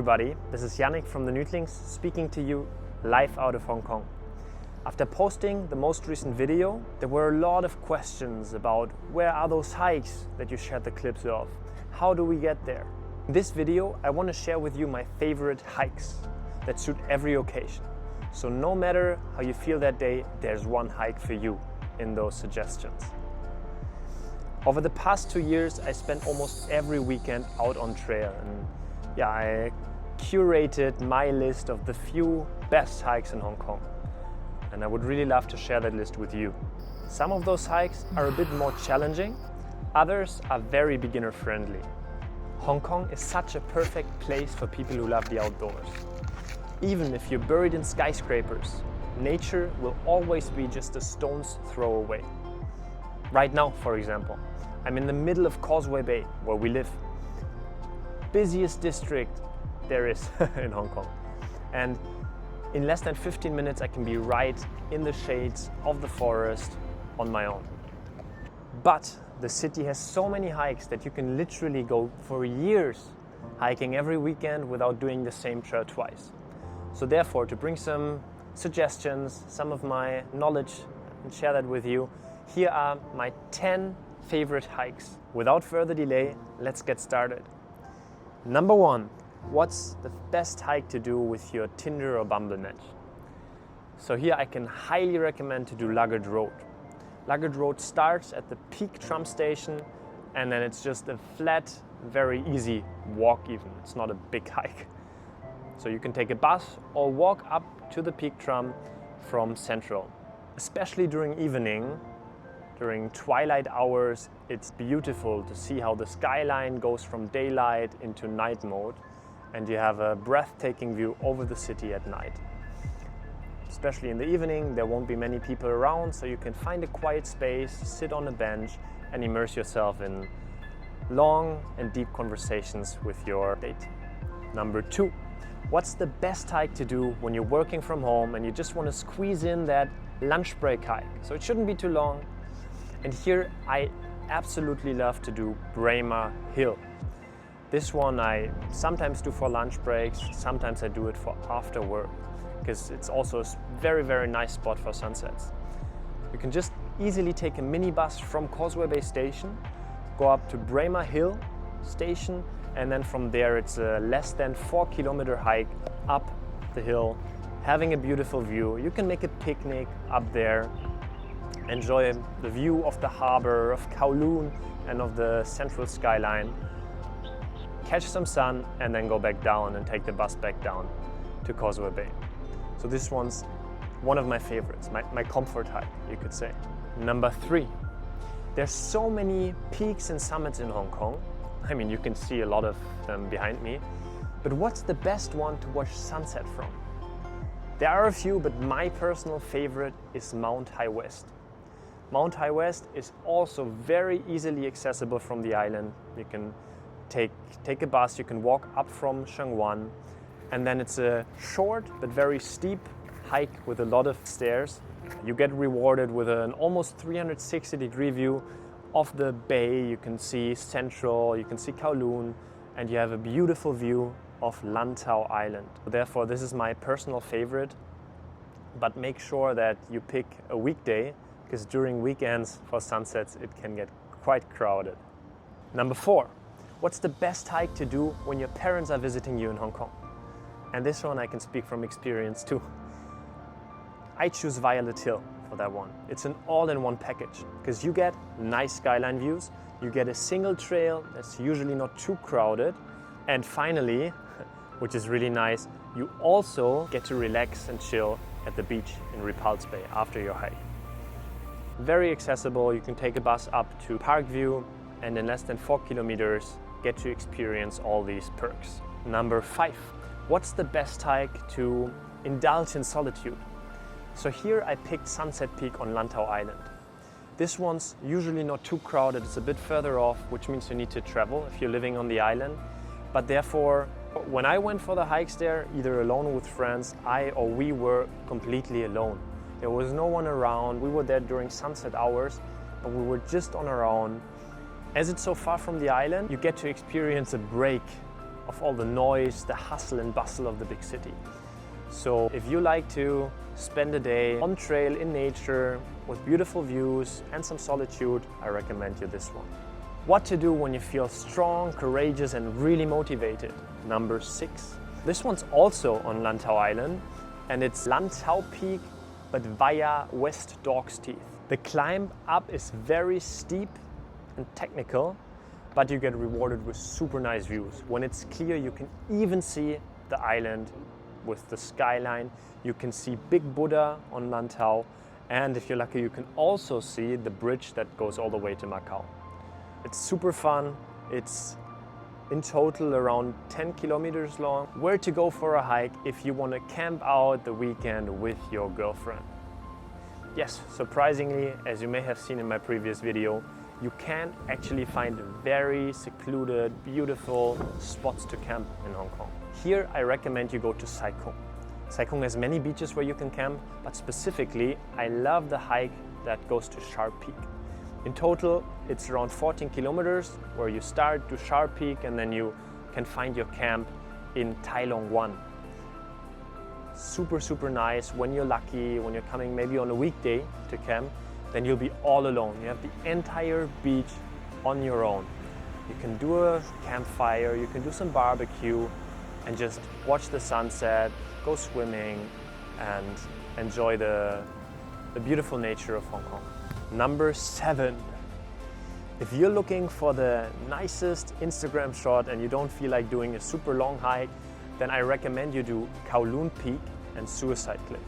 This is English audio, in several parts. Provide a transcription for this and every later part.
everybody, this is Yannick from the Nutlings speaking to you live out of Hong Kong. After posting the most recent video, there were a lot of questions about where are those hikes that you shared the clips of? How do we get there? In this video, I want to share with you my favorite hikes that suit every occasion. So no matter how you feel that day, there's one hike for you in those suggestions. Over the past 2 years, I spent almost every weekend out on trail, and I curated my list of the few best hikes in Hong Kong. And I would really love to share that list with you. Some of those hikes are a bit more challenging, others are very beginner friendly. Hong Kong is such a perfect place for people who love the outdoors. Even if you're buried in skyscrapers, nature will always be just a stone's throw away. Right now, for example, I'm in the middle of Causeway Bay, where we live. Busiest district there is in Hong Kong. And in less than 15 minutes, I can be right in the shades of the forest on my own. But the city has so many hikes that you can literally go for years hiking every weekend without doing the same trail twice. So therefore, to bring some suggestions, some of my knowledge and share that with you, here are my 10 favorite hikes. Without further delay, let's get started. Number 1, what's the best hike to do with your Tinder or Bumble match? So here I can highly recommend to do Luggage Road. Luggage Road starts at the peak tram station, and then it's just a flat, very easy walk even. It's not a big hike. So you can take a bus or walk up to the peak tram from Central. Especially during evening, during twilight hours, it's beautiful to see how the skyline goes from daylight into night mode, and you have a breathtaking view over the city at night. Especially in the evening, there won't be many people around, so you can find a quiet space, sit on a bench, and immerse yourself in long and deep conversations with your date. Number 2, what's the best hike to do when you're working from home and you just want to squeeze in that lunch break hike? So it shouldn't be too long. And here I absolutely love to do Braemar Hill. This one I sometimes do for lunch breaks, sometimes I do it for after work, because it's also a very, very nice spot for sunsets. You can just easily take a minibus from Causeway Bay Station, go up to Braemar Hill Station, and then from there it's a less than 4-kilometer hike up the hill, having a beautiful view. You can make a picnic up there, enjoy the view of the harbor, of Kowloon and of the central skyline, catch some sun, and then go back down and take the bus back down to Causeway Bay. So this one's one of my favorites, my comfort hike, you could say. Number 3, there's so many peaks and summits in Hong Kong. I mean, you can see a lot of them behind me, but what's the best one to watch sunset from? There are a few, but my personal favorite is Mount High West. Mount High West is also very easily accessible from the island. You can take a bus, you can walk up from Sheung Wan, and then it's a short but very steep hike with a lot of stairs. You get rewarded with an almost 360-degree view of the bay. You can see Central, you can see Kowloon, and you have a beautiful view of Lantau Island. Therefore, this is my personal favorite, but make sure that you pick a weekday, because during weekends for sunsets it can get quite crowded. Number 4, what's the best hike to do when your parents are visiting you in Hong Kong? And this one I can speak from experience too. I choose Violet Hill for that one. It's an all-in-one package, because you get nice skyline views, you get a single trail that's usually not too crowded, and finally, which is really nice, you also get to relax and chill at the beach in Repulse Bay after your hike. Very accessible, you can take a bus up to Parkview, and in less than 4 kilometers get to experience all these perks. Number 5, what's the best hike to indulge in solitude? So here I picked Sunset Peak on Lantau Island. This one's usually not too crowded, it's a bit further off, which means you need to travel if you're living on the island. But therefore, when I went for the hikes there, either alone or with friends, we were completely alone. There was no one around. We were there during sunset hours, and we were just on our own. As it's so far from the island, you get to experience a break of all the noise, the hustle and bustle of the big city. So if you like to spend a day on trail in nature with beautiful views and some solitude, I recommend you this one. What to do when you feel strong, courageous and really motivated. Number 6. This one's also on Lantau Island and it's Lantau Peak but via West Dog's Teeth. The climb up is very steep and technical, but you get rewarded with super nice views. When it's clear, you can even see the island with the skyline. You can see Big Buddha on Lantau, and if you're lucky, you can also see the bridge that goes all the way to Macau. It's super fun. It's in total around 10 kilometers long. Where to go for a hike if you want to camp out the weekend with your girlfriend. Yes, surprisingly, as you may have seen in my previous video, you can actually find very secluded, beautiful spots to camp in Hong Kong. Here I recommend you go to Sai Kung. Sai Kung has many beaches where you can camp, but specifically I love the hike that goes to Sharp Peak. In total, it's around 14 kilometers where you start to Sharp Peak and then you can find your camp in Tai Long 1. Super nice. When you're lucky, when you're coming maybe on a weekday to camp, then you'll be all alone. You have the entire beach on your own. You can do a campfire, you can do some barbecue and just watch the sunset, go swimming and enjoy the beautiful nature of Hong Kong. Number 7. If you're looking for the nicest Instagram shot and you don't feel like doing a super long hike, then I recommend you do Kowloon Peak and Suicide Cliff.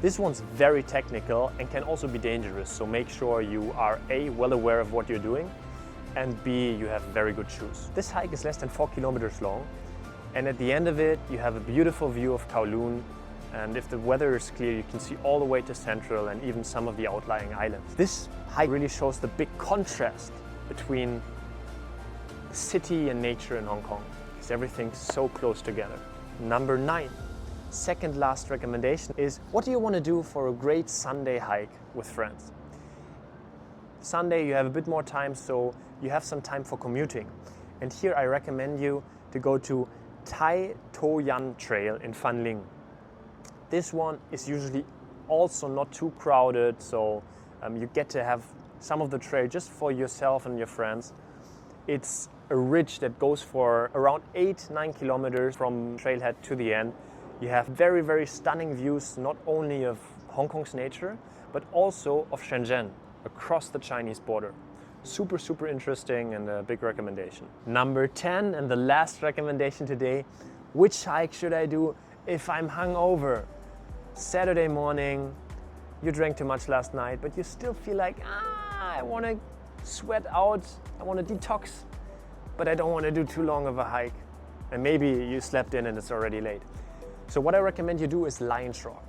This one's very technical and can also be dangerous, so make sure you are A, well aware of what you're doing, and B, you have very good shoes. This hike is less than 4 kilometers long, and at the end of it, you have a beautiful view of Kowloon, and if the weather is clear, you can see all the way to Central and even some of the outlying islands. This hike really shows the big contrast between city and nature in Hong Kong, because everything's so close together. Number 9. Second last recommendation is, what do you want to do for a great Sunday hike with friends? Sunday you have a bit more time, so you have some time for commuting. And here I recommend you to go to Tai To Yan Trail in Fan Ling. This one is usually also not too crowded, so you get to have some of the trail just for yourself and your friends. It's a ridge that goes for around 8-9 kilometers from trailhead to the end. You have very stunning views, not only of Hong Kong's nature, but also of Shenzhen across the Chinese border. Super interesting and a big recommendation. Number 10 and the last recommendation today, which hike should I do if I'm hungover? Saturday morning, you drank too much last night, but you still feel like, I want to sweat out, I want to detox, but I don't want to do too long of a hike. And maybe you slept in and it's already late. So what I recommend you do is Lion's Rock,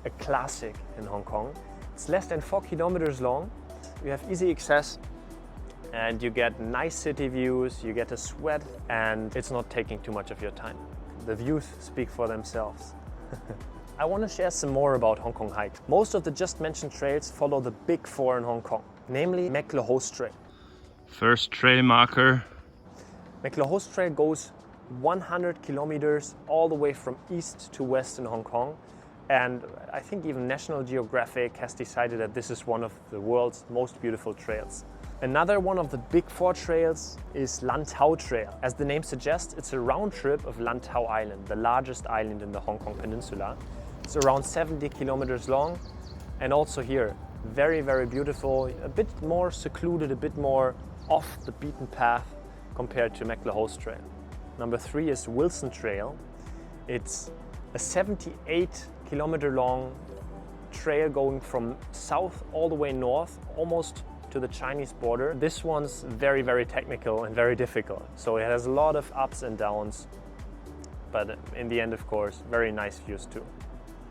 a classic in Hong Kong. It's less than 4 kilometers long. You have easy access and you get nice city views, you get to sweat, and it's not taking too much of your time. The views speak for themselves. I want to share some more about Hong Kong hikes. Most of the just mentioned trails follow the big 4 in Hong Kong, namely Mek Lo Hos Trail. First trail marker. Mek Lo Hos Trail goes 100 kilometers all the way from east to west in Hong Kong, and I think even National Geographic has decided that this is one of the world's most beautiful trails. Another one of the big 4 trails is Lantau Trail. As the name suggests, it's a round trip of Lantau Island, the largest island in the Hong Kong Peninsula. It's around 70 kilometers long, and also here, very beautiful, a bit more secluded, a bit more off the beaten path compared to Mek Lo Hos Trail. Number 3 is Wilson Trail. It's a 78-kilometer long trail going from south all the way north, almost to the Chinese border. This one's very technical and very difficult. So it has a lot of ups and downs, but in the end, of course, very nice views too.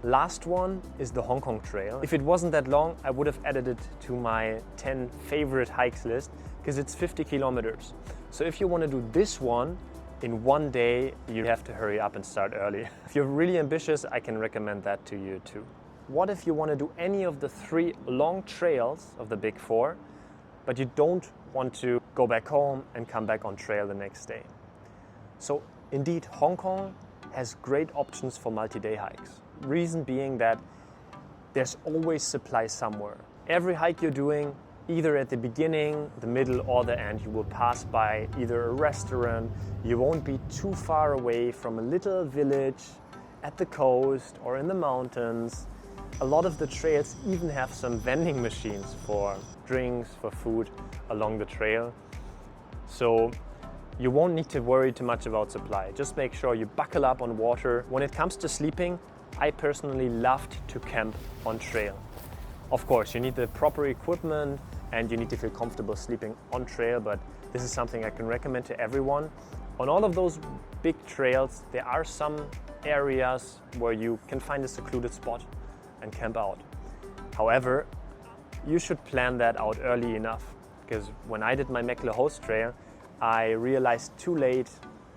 Last one is the Hong Kong Trail. If it wasn't that long, I would have added it to my 10 favorite hikes list because it's 50 kilometers. So if you want to do this one in one day, you have to hurry up and start early. If you're really ambitious, I can recommend that to you too. What if you want to do any of the 3 long trails of the big 4, but you don't want to go back home and come back on trail the next day? So Indeed, Hong Kong has great options for multi-day hikes. Reason being that there's always supply somewhere. Every hike you're doing, either at the beginning, the middle, or the end, you will pass by either a restaurant. You won't be too far away from a little village at the coast or in the mountains. A lot of the trails even have some vending machines for drinks, for food along the trail. So you won't need to worry too much about supply. Just make sure you buckle up on water. When it comes to sleeping, I personally loved to camp on trail. Of course, you need the proper equipment and you need to feel comfortable sleeping on trail, but this is something I can recommend to everyone. On all of those big trails, there are some areas where you can find a secluded spot and camp out. However, you should plan that out early enough, because when I did my Meckler Host Trail, I realized too late,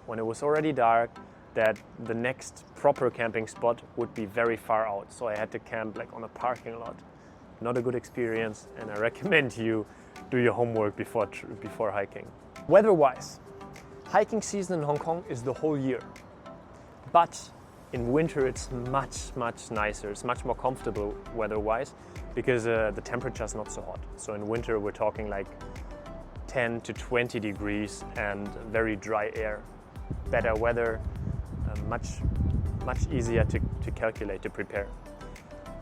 when it was already dark, that the next proper camping spot would be very far out. So I had to camp like on a parking lot. Not a good experience, and I recommend you do your homework before hiking. Weather-wise, hiking season in Hong Kong is the whole year. But in winter it's much nicer. It's much more comfortable weather-wise because the temperature is not so hot. So in winter we're talking like 10 to 20 degrees and very dry air. Better weather, much easier to calculate, to prepare.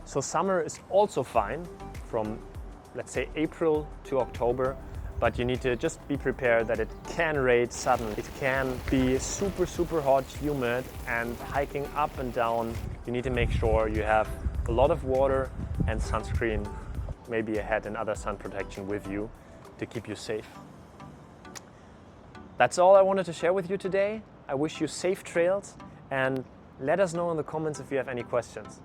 So summer is also fine from, let's say, April to October, but you need to just be prepared that it can rain suddenly. It can be super hot, humid, and hiking up and down, you need to make sure you have a lot of water and sunscreen, maybe a hat and other sun protection with you to keep you safe. That's all I wanted to share with you today. I wish you safe trails, and let us know in the comments if you have any questions.